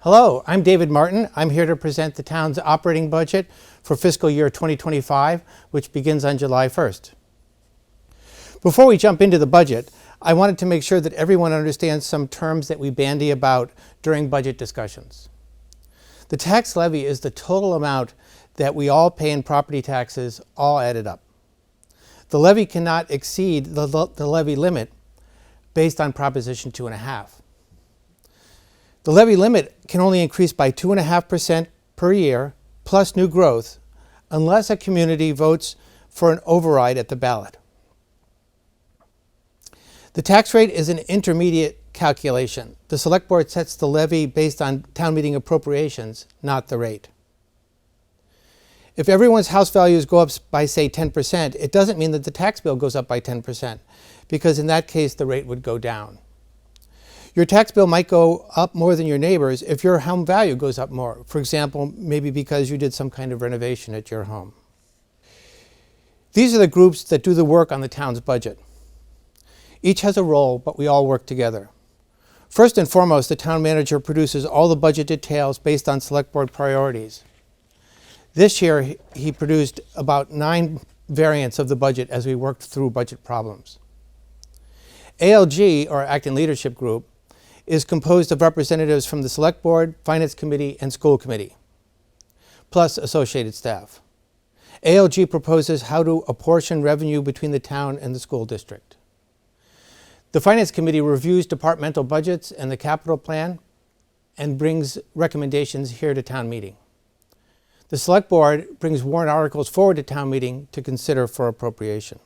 Hello, I'm David Martin. I'm here to present the town's operating budget for fiscal year 2025, which begins on July 1st. Before we jump into the budget, I wanted to make sure that everyone understands some terms that we bandy about during budget discussions. The tax levy is the total amount that we all pay in property taxes, all added up. The levy cannot exceed the levy limit based on Proposition 2.5. The levy limit can only increase by 2.5% per year plus new growth unless a community votes for an override at the ballot. The tax rate is an intermediate calculation. The Select Board sets the levy based on town meeting appropriations, not the rate. If everyone's house values go up by, say, 10%, it doesn't mean that the tax bill goes up by 10%, because in that case, the rate would go down. Your tax bill might go up more than your neighbor's if your home value goes up more. For example, maybe because you did some kind of renovation at your home. These are the groups that do the work on the town's budget. Each has a role, but we all work together. First and foremost, the town manager produces all the budget details based on Select Board priorities. This year, he produced about 9 variants of the budget as we worked through budget problems. ALG, or Acton Leadership Group, is composed of representatives from the Select Board, Finance Committee, and School Committee, plus associated staff. ALG proposes how to apportion revenue between the town and the school district. The Finance Committee reviews departmental budgets and the capital plan and brings recommendations here to town meeting. The Select Board brings warrant articles forward to town meeting to consider for appropriation.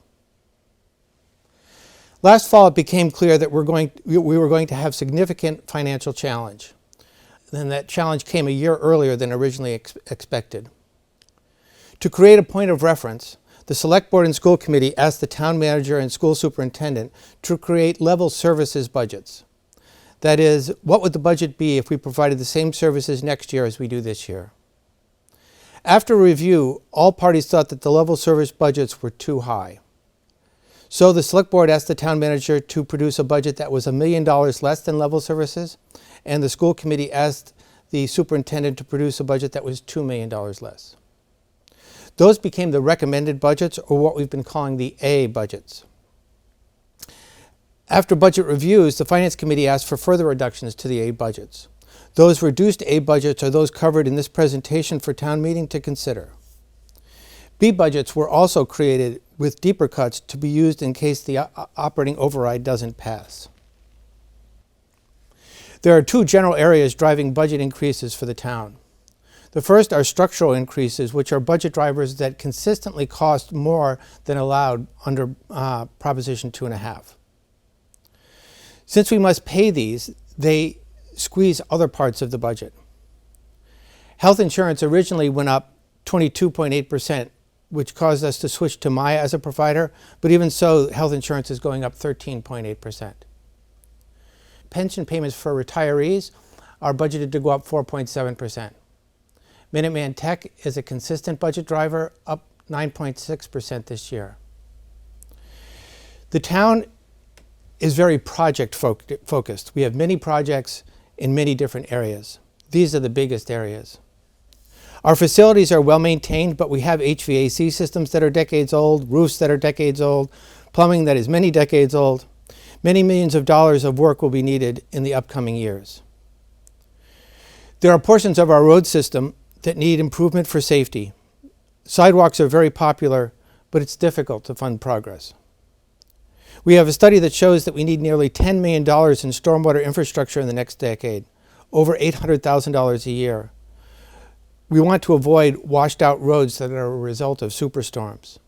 Last fall, it became clear that we were going to have significant financial challenge. And that challenge came a year earlier than originally expected. To create a point of reference, the Select Board and School Committee asked the town manager and school superintendent to create level services budgets. That is, what would the budget be if we provided the same services next year as we do this year? After review, all parties thought that the level service budgets were too high. So the Select Board asked the town manager to produce a budget that was $1 million less than level services, and the school committee asked the superintendent to produce a budget that was $2 million less. Those became the recommended budgets, or what we've been calling the A budgets. After budget reviews, the Finance Committee asked for further reductions to the A budgets. Those reduced A budgets are those covered in this presentation for town meeting to consider. B budgets were also created with deeper cuts to be used in case the operating override doesn't pass. There are 2 general areas driving budget increases for the town. The first are structural increases, which are budget drivers that consistently cost more than allowed under Proposition 2.5. Since we must pay these, they squeeze other parts of the budget. Health insurance originally went up 22.8%, which caused us to switch to Maya as a provider, but even so, health insurance is going up 13.8%. Pension payments for retirees are budgeted to go up 4.7%. Minuteman Tech is a consistent budget driver, up 9.6% this year. The town is very project focused. We have many projects in many different areas. These are the biggest areas. Our facilities are well maintained, but we have HVAC systems that are decades old, roofs that are decades old, plumbing that is many decades old. Many millions of dollars of work will be needed in the upcoming years. There are portions of our road system that need improvement for safety. Sidewalks are very popular, but it's difficult to fund progress. We have a study that shows that we need nearly $10 million in stormwater infrastructure in the next decade, over $800,000 a year. We want to avoid washed out roads that are a result of superstorms.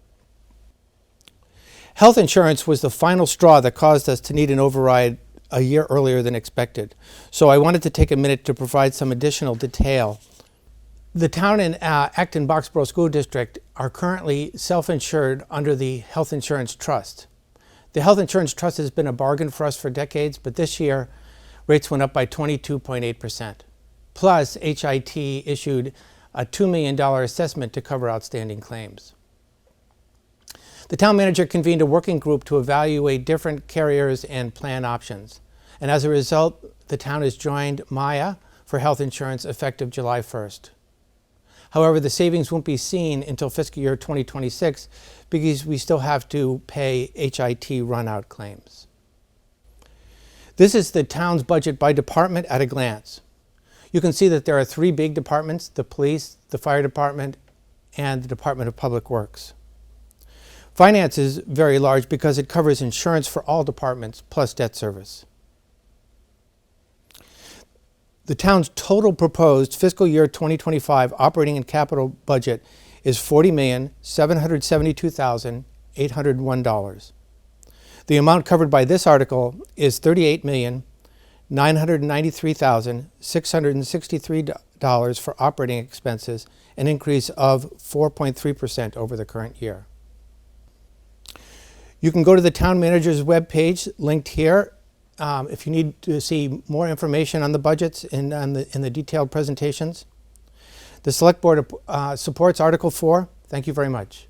Health insurance was the final straw that caused us to need an override a year earlier than expected. So I wanted to take a minute to provide some additional detail. The town and Acton-Boxborough School District are currently self-insured under the Health Insurance Trust. The Health Insurance Trust has been a bargain for us for decades, but this year rates went up by 22.8%. Plus, HIT issued a $2 million assessment to cover outstanding claims. The town manager convened a working group to evaluate different carriers and plan options. And as a result, the town has joined Maya for health insurance effective July 1st. However, the savings won't be seen until fiscal year 2026 because we still have to pay HIT run-out claims. This is the town's budget by department at a glance. You can see that there are three big departments: the police, the fire department, and the Department of Public Works. Finance is very large because it covers insurance for all departments plus debt service. The town's total proposed fiscal year 2025 operating and capital budget is $40,772,801. The amount covered by this article is $38,993,663 for operating expenses, an increase of 4.3% over the current year. You can go to the town manager's webpage linked here if you need to see more information on the budgets and in the detailed presentations. The Select Board supports Article 4. Thank you very much.